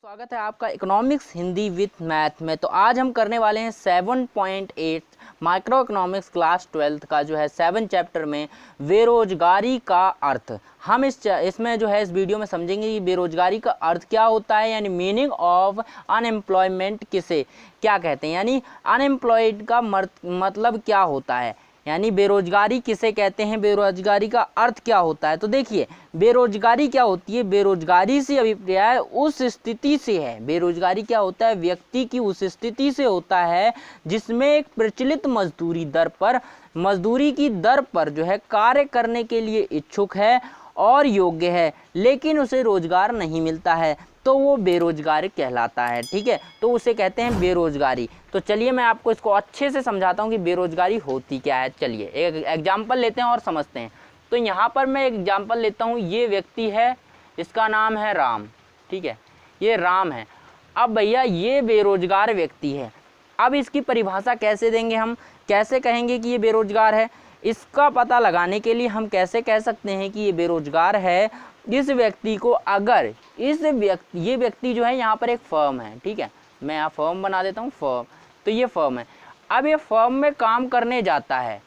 स्वागत है आपका इकोनॉमिक्स हिंदी विथ मैथ में। तो आज हम करने वाले हैं 7.8 माइक्रो इकोनॉमिक्स क्लास 12th का जो है 7 चैप्टर में बेरोजगारी का अर्थ। हम इसमें जो है इस वीडियो में समझेंगे कि बेरोजगारी का अर्थ क्या होता है, यानी मीनिंग ऑफ अनएम्प्लॉयमेंट किसे क्या कहते हैं, यानी अनएम्प्लॉयड का मतलब क्या होता है, यानी बेरोजगारी किसे कहते हैं, बेरोजगारी का अर्थ क्या होता है। तो देखिए बेरोजगारी क्या होती है, बेरोजगारी से अभिप्राय उस स्थिति से है। बेरोजगारी क्या होता है, व्यक्ति की उस स्थिति से होता है जिसमें एक प्रचलित मजदूरी की दर पर जो है कार्य करने के लिए इच्छुक है और योग्य है, लेकिन उसे रोजगार नहीं मिलता है, तो वो बेरोजगार कहलाता है। ठीक है, तो उसे कहते हैं बेरोजगारी। तो चलिए मैं आपको इसको अच्छे से समझाता हूँ कि बेरोजगारी होती क्या है। चलिए एक एग्जाम्पल लेते हैं और समझते हैं। तो यहाँ पर मैं एग्जाम्पल लेता हूँ, ये व्यक्ति है, इसका नाम है राम। ठीक है, ये राम है। अब भैया ये बेरोजगार व्यक्ति है। अब इसकी परिभाषा कैसे देंगे, हम कैसे कहेंगे कि ये बेरोजगार है, इसका पता लगाने के लिए हम कैसे कह सकते हैं कि ये बेरोजगार है। इस व्यक्ति को अगर ये व्यक्ति जो है, यहाँ पर एक फर्म है। ठीक है, मैं यहाँ फर्म बना देता हूँ, फर्म। तो ये फर्म है। अब ये फर्म में काम करने जाता है।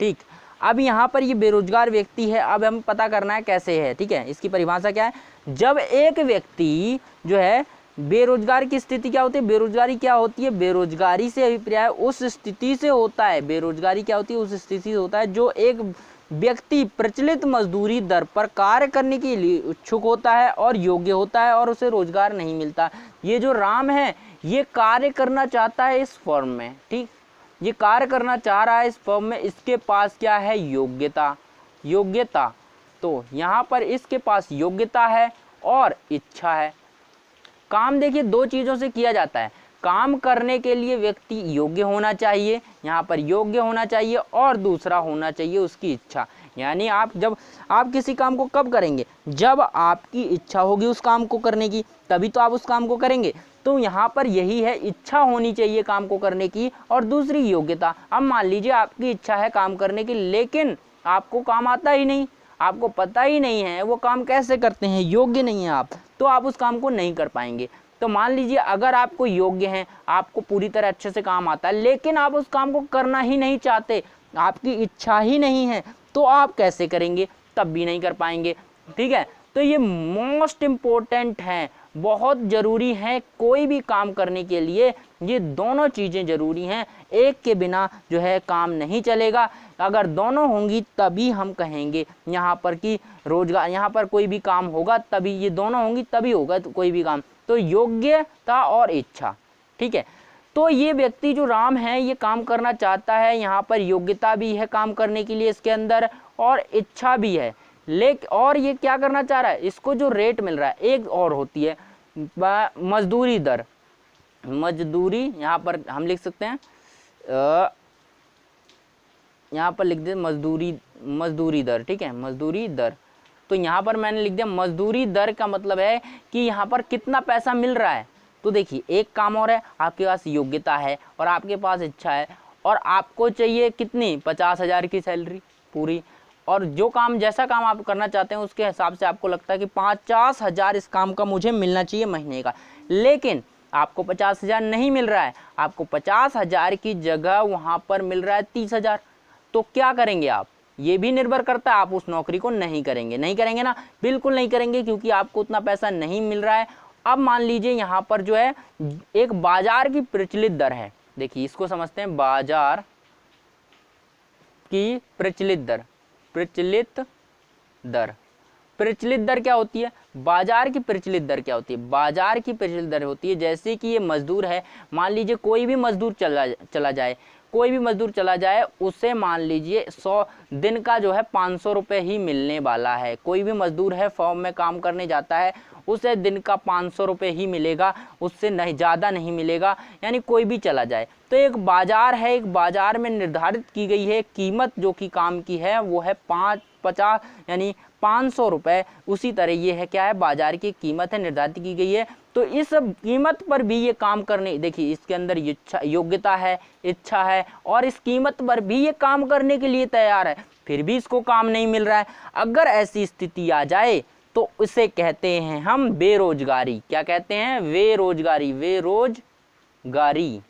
ठीक, अब यहाँ पर ये बेरोजगार व्यक्ति है। अब हम पता करना है कैसे है। ठीक है, इसकी परिभाषा क्या है, जब एक व्यक्ति जो है बेरोजगार की स्थिति क्या होती है, बेरोजगारी क्या होती है, बेरोजगारी से अभिप्राय उस स्थिति से होता है। बेरोजगारी क्या होती है, उस स्थिति से होता है जो एक व्यक्ति प्रचलित मजदूरी दर पर कार्य करने के लिए इच्छुक होता है और योग्य होता है और उसे रोजगार नहीं मिलता। ये जो राम है ये कार्य करना चाहता है इस फर्म में। ठीक, ये कार्य करना चाह रहा है इस फर्म में। इसके पास क्या है, योग्यता। तो यहाँ पर इसके पास योग्यता है और इच्छा है। काम देखिए दो चीज़ों से किया जाता है। काम करने के लिए व्यक्ति योग्य होना चाहिए, यहाँ पर योग्य होना चाहिए, और दूसरा होना चाहिए उसकी इच्छा। यानी जब आप किसी काम को कब करेंगे, जब आपकी इच्छा होगी उस काम को करने की, तभी तो आप उस काम को करेंगे। तो यहाँ पर यही है, इच्छा होनी चाहिए काम को करने की और दूसरी योग्यता। अब मान लीजिए आपकी इच्छा है काम करने की, लेकिन आपको काम आता ही नहीं, आपको पता ही नहीं है वो काम कैसे करते हैं, योग्य नहीं है आप, तो आप उस काम को नहीं कर पाएंगे। तो मान लीजिए अगर आपको योग्य हैं, आपको पूरी तरह अच्छे से काम आता है, लेकिन आप उस काम को करना ही नहीं चाहते, आपकी इच्छा ही नहीं है, तो आप कैसे करेंगे, तब भी नहीं कर पाएंगे। ठीक है, तो ये मोस्ट इम्पोर्टेंट है, बहुत ज़रूरी है कोई भी काम करने के लिए। ये दोनों चीज़ें ज़रूरी हैं, एक के बिना जो है काम नहीं चलेगा। अगर दोनों होंगी तभी हम कहेंगे यहाँ पर कि रोजगार, यहाँ पर कोई भी काम होगा तभी, ये दोनों होंगी तभी होगा तो कोई भी काम। तो योग्यता और इच्छा। ठीक है, तो ये व्यक्ति जो राम है ये काम करना चाहता है, यहाँ पर योग्यता भी है काम करने के लिए इसके अंदर और इच्छा भी है। और ये क्या करना चाह रहा है, इसको जो रेट मिल रहा है, एक और होती है मजदूरी दर। मजदूरी यहाँ पर हम लिख सकते हैं, यहाँ पर लिख दे मजदूरी दर। ठीक है, मजदूरी दर। तो यहाँ पर मैंने लिख दिया मजदूरी दर का मतलब है कि यहाँ पर कितना पैसा मिल रहा है। तो देखिए एक काम और है, आपके पास योग्यता है और आपके पास इच्छा है, और आपको चाहिए कितनी, 50,000 की सैलरी पूरी, और जो काम, जैसा काम आप करना चाहते हैं उसके हिसाब से आपको लगता है कि 50,000 इस काम का मुझे मिलना चाहिए महीने का, लेकिन आपको 50,000 नहीं मिल रहा है, आपको 50,000 की जगह वहाँ पर मिल रहा है 30,000। तो क्या करेंगे आप, ये भी निर्भर करता है, आप उस नौकरी को नहीं करेंगे ना, बिल्कुल नहीं करेंगे, क्योंकि आपको उतना पैसा नहीं मिल रहा है। अब मान लीजिए यहाँ पर जो है एक बाजार की प्रचलित दर है। देखिए इसको समझते हैं, बाजार की प्रचलित दर। प्रचलित दर क्या होती है, बाजार की प्रचलित दर क्या होती है, बाजार की प्रचलित दर होती है जैसे कि ये मजदूर है, मान लीजिए कोई भी मजदूर चला जाए, उसे मान लीजिए 100 दिन का जो है 500 रुपये ही मिलने वाला है। कोई भी मजदूर है, फॉर्म में काम करने जाता है, उसे दिन का 500 रुपये ही मिलेगा, उससे नहीं, ज़्यादा नहीं मिलेगा, यानी कोई भी चला जाए। तो एक बाजार है, एक बाजार में निर्धारित की गई है कीमत जो कि काम की है वो है 50 यानी 500 रुपये। उसी तरह ये है, क्या है, बाजार की कीमत है, निर्धारित की गई है। तो इस कीमत पर भी ये काम करने, देखिए इसके अंदर योग्यता है, इच्छा है, और इस कीमत पर भी ये काम करने के लिए तैयार है, फिर भी इसको काम नहीं मिल रहा है। अगर ऐसी स्थिति आ जाए तो इसे कहते हैं हम बेरोजगारी। क्या कहते हैं? बेरोजगारी, बेरोजगारी।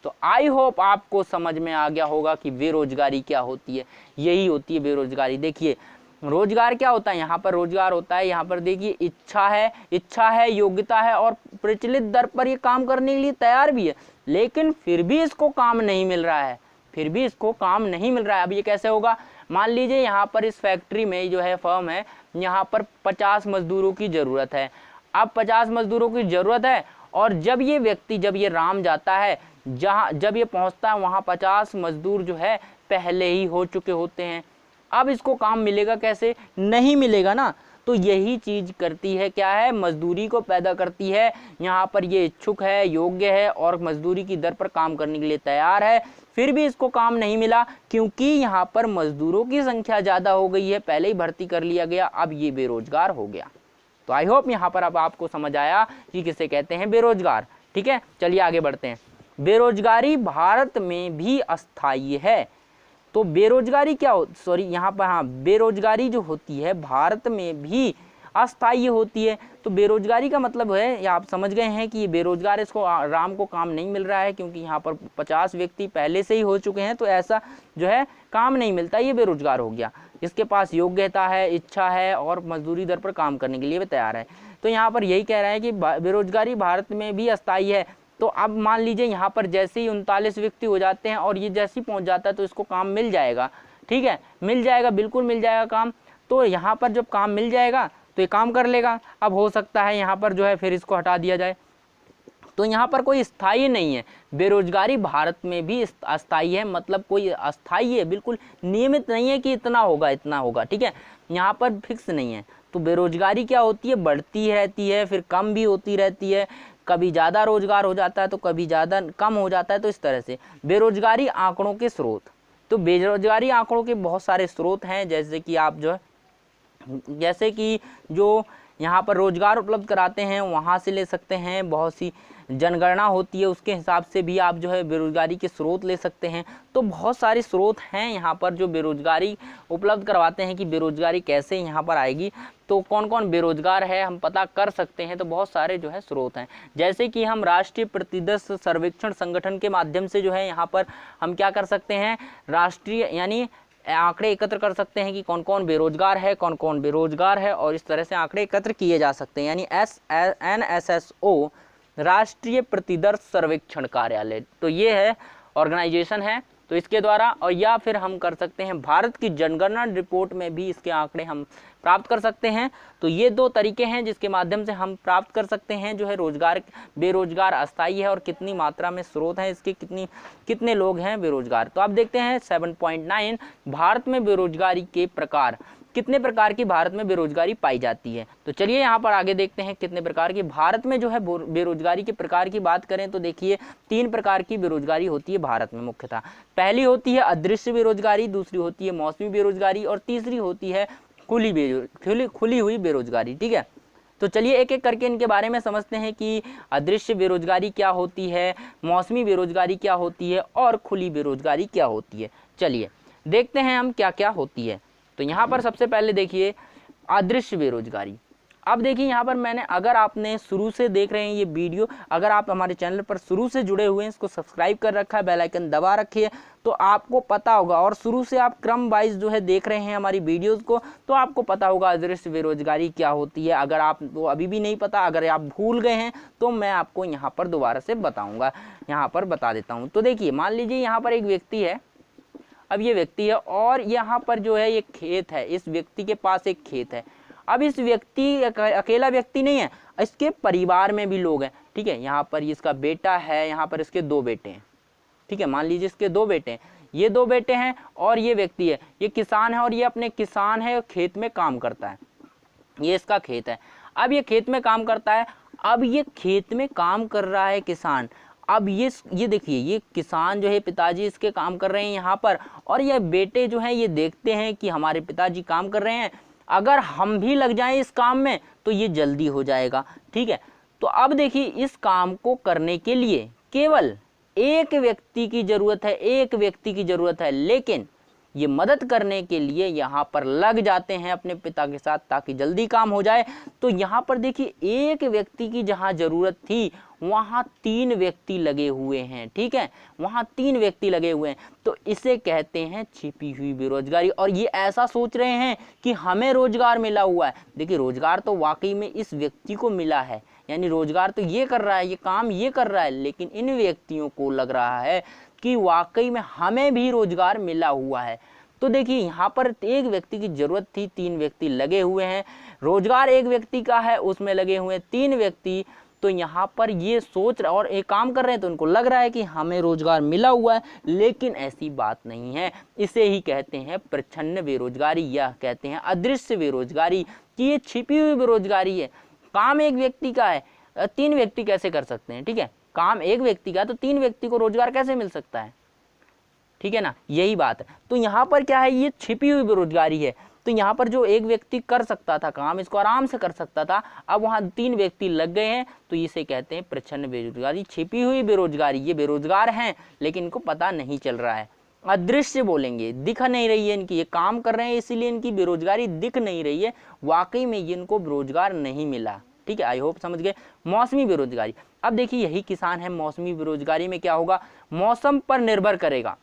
तो आई होप आपको समझ में आ गया होगा कि बेरोजगारी क्या होती है। यही होती है बेरोजगारी। देखिए रोजगार क्या होता है, यहाँ पर रोजगार होता है, यहाँ पर देखिए इच्छा है, योग्यता है और प्रचलित दर पर ये काम करने के लिए तैयार भी है, लेकिन फिर भी इसको काम नहीं मिल रहा है, फिर भी इसको काम नहीं मिल रहा है। अब ये कैसे होगा? मान लीजिए यहाँ पर इस फैक्ट्री में जो है फर्म है, यहाँ पर 50 मजदूरों की ज़रूरत है। अब 50 मजदूरों की ज़रूरत है और जब ये व्यक्ति, जब ये राम जाता है, जब ये पहुँचता है वहाँ 50 मजदूर जो है पहले ही हो चुके होते हैं। अब इसको काम मिलेगा कैसे? नहीं मिलेगा ना। तो यही चीज़ करती है, क्या है? मजदूरी को पैदा करती है। यहाँ पर ये इच्छुक है, योग्य है और मजदूरी की दर पर काम करने के लिए तैयार है, फिर भी इसको काम नहीं मिला क्योंकि यहाँ पर मजदूरों की संख्या ज़्यादा हो गई है, पहले ही भर्ती कर लिया गया, अब ये बेरोजगार हो गया। तो आई होप यहाँ पर अब आपको समझ आया कि किसे कहते हैं बेरोजगार। ठीक है, चलिए आगे बढ़ते हैं। बेरोजगारी भारत में भी अस्थायी है। तो बेरोजगारी क्या हो, सॉरी यहाँ पर, हाँ, बेरोजगारी जो होती है भारत में भी अस्थायी होती है। तो बेरोजगारी का मतलब है, या आप समझ गए हैं कि ये बेरोजगार, इसको राम को काम नहीं मिल रहा है क्योंकि यहाँ पर 50 व्यक्ति पहले से ही हो चुके हैं, तो ऐसा जो है काम नहीं मिलता, ये बेरोजगार हो गया। इसके पास योग्यता है, इच्छा है और मजदूरी दर पर काम करने के लिए भी तैयार है। तो यहाँ पर यही कह रहा है कि बेरोजगारी भारत में भी अस्थायी है। तो अब मान लीजिए यहाँ पर जैसे ही 39 व्यक्ति हो जाते हैं और ये जैसे ही पहुँच जाता है तो इसको काम मिल जाएगा। ठीक है, मिल जाएगा, बिल्कुल मिल जाएगा काम। तो यहाँ पर जब काम मिल जाएगा तो ये काम कर लेगा। अब हो सकता है यहाँ पर जो है फिर इसको हटा दिया जाए। तो यहाँ पर कोई स्थायी नहीं है, बेरोजगारी भारत में भी अस्थायी है, मतलब कोई अस्थायी है, बिल्कुल नियमित नहीं है कि इतना होगा इतना होगा। ठीक है, यहाँ पर फिक्स नहीं है। तो बेरोजगारी क्या होती है? बढ़ती रहती है, फिर कम भी होती रहती है, कभी ज़्यादा रोजगार हो जाता है तो कभी ज़्यादा कम हो जाता है। तो इस तरह से बेरोजगारी आंकड़ों के स्रोत, तो बेरोजगारी आंकड़ों के बहुत सारे स्रोत हैं, जैसे कि आप जो है, जैसे कि जो यहाँ पर रोजगार उपलब्ध कराते हैं वहाँ से ले सकते हैं, बहुत सी जनगणना होती है उसके हिसाब से भी आप जो है बेरोजगारी के स्रोत ले सकते हैं। तो बहुत सारे स्रोत हैं यहाँ पर जो बेरोजगारी उपलब्ध करवाते हैं कि बेरोजगारी कैसे यहाँ पर आएगी, तो कौन कौन बेरोजगार है हम पता कर सकते हैं। तो बहुत सारे जो है स्रोत हैं, जैसे कि हम राष्ट्रीय प्रतिदर्श सर्वेक्षण संगठन के माध्यम से जो है यहाँ पर हम क्या कर सकते हैं, राष्ट्रीय यानी आंकड़े एकत्र कर सकते हैं कि कौन कौन बेरोजगार है, कौन कौन बेरोजगार है, और इस तरह से आंकड़े एकत्र किए जा सकते हैं। यानी NSSO राष्ट्रीय प्रतिदर्श सर्वेक्षण कार्यालय, तो ये है ऑर्गेनाइजेशन है, तो इसके द्वारा, और या फिर हम कर सकते हैं भारत की जनगणना रिपोर्ट में भी इसके आंकड़े हम प्राप्त कर सकते हैं। तो ये दो तरीके हैं जिसके माध्यम से हम प्राप्त कर सकते हैं जो है रोजगार, बेरोजगार अस्थायी है और कितनी मात्रा में स्रोत हैं इसके, कितने लोग हैं बेरोजगार। तो आप देखते हैं 7.9 भारत में बेरोजगारी के प्रकार, कितने प्रकार की भारत में बेरोजगारी पाई जाती है। तो चलिए यहाँ पर आगे देखते हैं कितने प्रकार की भारत में जो है बेरोजगारी के प्रकार की बात करें तो देखिए 3 प्रकार की बेरोजगारी होती है भारत में मुख्यतः। पहली होती है अदृश्य बेरोजगारी, दूसरी होती है मौसमी बेरोजगारी और तीसरी होती है खुली हुई बेरोजगारी। ठीक है, तो चलिए एक एक करके इनके बारे में समझते हैं कि अदृश्य बेरोजगारी क्या होती है, मौसमी बेरोजगारी क्या होती है और खुली बेरोजगारी क्या होती है। चलिए देखते हैं हम क्या क्या होती है। तो यहाँ पर सबसे पहले देखिए अदृश्य बेरोजगारी। अब देखिए यहाँ पर मैंने, अगर आपने शुरू से देख रहे हैं ये वीडियो, अगर आप हमारे चैनल पर शुरू से जुड़े हुए हैं, इसको सब्सक्राइब कर रखा है, बेल आइकन दबा रखिए, तो आपको पता होगा, और शुरू से आप क्रम वाइज जो है देख रहे हैं हमारी वीडियोस को, तो आपको पता होगा अदृश्य बेरोजगारी क्या होती है। अगर आप तो अभी भी नहीं पता, अगर आप भूल गए हैं तो मैं आपको यहाँ पर दोबारा से बताऊँगा, यहाँ पर बता देता हूँ। तो देखिए मान लीजिए यहाँ पर एक व्यक्ति है, अब ये व्यक्ति है और यहाँ पर जो है ये खेत है, इस व्यक्ति के पास एक खेत है। अब इस व्यक्ति अकेला व्यक्ति नहीं है, इसके परिवार में भी लोग हैं। ठीक है, यहाँ पर इसका बेटा है, यहाँ पर इसके 2 बेटे हैं। ठीक है, मान लीजिए इसके 2 बेटे हैं, ये 2 बेटे हैं और ये व्यक्ति है, ये किसान है और ये अपने किसान है, खेत में काम करता है, ये इसका खेत है। अब ये खेत में काम करता है, अब ये खेत में काम कर रहा है किसान। अब ये देखिए ये किसान जो है, पिताजी इसके काम कर रहे हैं यहाँ पर, और ये बेटे जो हैं ये देखते हैं कि हमारे पिताजी काम कर रहे हैं, अगर हम भी लग जाएं इस काम में तो ये जल्दी हो जाएगा। ठीक है, तो अब देखिए इस काम को करने के लिए केवल एक व्यक्ति की जरूरत है, एक व्यक्ति की जरूरत है, लेकिन ये मदद करने के लिए यहाँ पर लग जाते हैं अपने पिता के साथ ताकि जल्दी काम हो जाए। तो यहाँ पर देखिए एक व्यक्ति की जहाँ ज़रूरत थी वहाँ 3 व्यक्ति लगे हुए हैं, ठीक है, वहाँ 3 व्यक्ति लगे हुए हैं। तो इसे कहते हैं छिपी हुई बेरोजगारी। और ये ऐसा सोच रहे हैं कि हमें रोजगार मिला हुआ है। देखिए रोजगार तो वाकई में इस व्यक्ति को मिला है, यानी रोजगार तो ये कर रहा है, ये काम ये कर रहा है, लेकिन इन व्यक्तियों को लग रहा है कि वाकई में हमें भी रोजगार मिला हुआ है। तो देखिए यहाँ पर एक व्यक्ति की जरूरत थी, 3 व्यक्ति लगे हुए हैं, रोजगार एक व्यक्ति का है उसमें लगे हुए हैं 3 व्यक्ति। तो यहाँ पर ये सोच और एक काम कर रहे हैं तो उनको लग रहा है कि हमें रोजगार मिला हुआ है, लेकिन ऐसी बात नहीं है। इसे ही कहते हैं प्रच्छन्न बेरोजगारी या कहते हैं अदृश्य बेरोजगारी, कि ये छिपी हुई बेरोजगारी है। काम एक व्यक्ति का है, 3 व्यक्ति कैसे कर सकते हैं, ठीक है, काम एक व्यक्ति का तो 3 व्यक्ति को रोजगार कैसे मिल सकता है, ठीक है ना, यही बात है। तो यहाँ पर क्या है, ये छिपी हुई बेरोजगारी है। तो यहाँ पर जो एक व्यक्ति कर सकता था काम, इसको आराम से कर सकता था, अब वहाँ 3 व्यक्ति लग गए हैं, तो इसे कहते हैं प्रच्छन्न बेरोजगारी, छिपी हुई बेरोजगारी। ये बेरोजगार हैं लेकिन इनको पता नहीं चल रहा है। अदृश्य बोलेंगे, दिख नहीं रही है इनकी, ये काम कर रहे हैं इसीलिए इनकी बेरोजगारी दिख नहीं रही है, वाकई में ये इनको रोजगार नहीं मिला, ठीक है। आई होप समझ गए। मौसमी बेरोजगारी, अब देखिए यही किसान है। मौसमी बेरोजगारी में क्या होगा, मौसम पर निर्भर करेगा,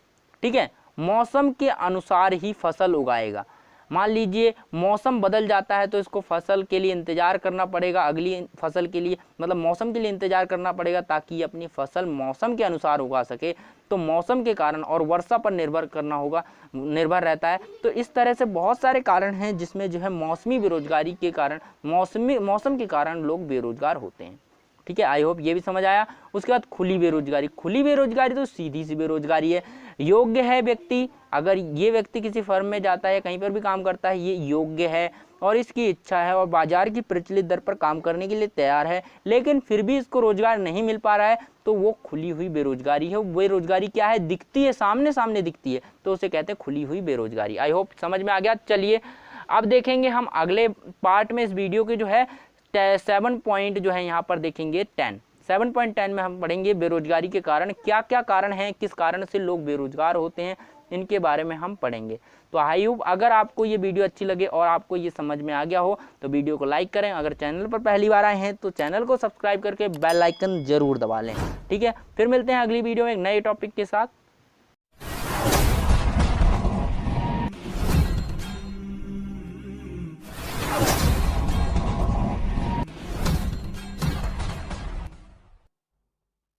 ठीक है, मौसम के अनुसार ही फसल उगाएगा। मान लीजिए मौसम बदल जाता है तो इसको फसल के लिए इंतजार करना पड़ेगा, अगली फसल के लिए मतलब मौसम के लिए इंतजार करना पड़ेगा ताकि ये अपनी फसल मौसम के अनुसार उगा सके। तो मौसम के कारण और वर्षा पर निर्भर रहता है। तो इस तरह से बहुत सारे कारण हैं जिसमें जो है मौसमी बेरोजगारी के कारण, मौसम के कारण लोग बेरोजगार होते हैं, ठीक है। आई होप ये भी समझ आया। उसके बाद खुली बेरोजगारी, खुली बेरोजगारी तो सीधी सी बेरोजगारी है। योग्य है व्यक्ति, अगर ये व्यक्ति किसी फर्म में जाता है, कहीं पर भी काम करता है, ये योग्य है और इसकी इच्छा है और बाजार की प्रचलित दर पर काम करने के लिए तैयार है, लेकिन फिर भी इसको रोजगार नहीं मिल पा रहा है, तो वो खुली हुई बेरोजगारी है। वो बेरोजगारी क्या है, दिखती है, सामने सामने दिखती है, तो उसे कहते हैं खुली हुई बेरोजगारी। आई होप समझ में आ गया। चलिए अब देखेंगे हम अगले पार्ट में इस वीडियो के जो है 7 पॉइंट जो है यहाँ पर देखेंगे 7.10 में हम पढ़ेंगे बेरोजगारी के कारण, क्या क्या कारण हैं, किस कारण से लोग बेरोजगार होते हैं, इनके बारे में हम पढ़ेंगे। तो आई होप अगर आपको ये वीडियो अच्छी लगे और आपको ये समझ में आ गया हो तो वीडियो को लाइक करें। अगर चैनल पर पहली बार आए हैं तो चैनल को सब्सक्राइब करके बेल आइकन जरूर दबा लें, ठीक है। फिर मिलते हैं अगली वीडियो में एक नए टॉपिक के साथ।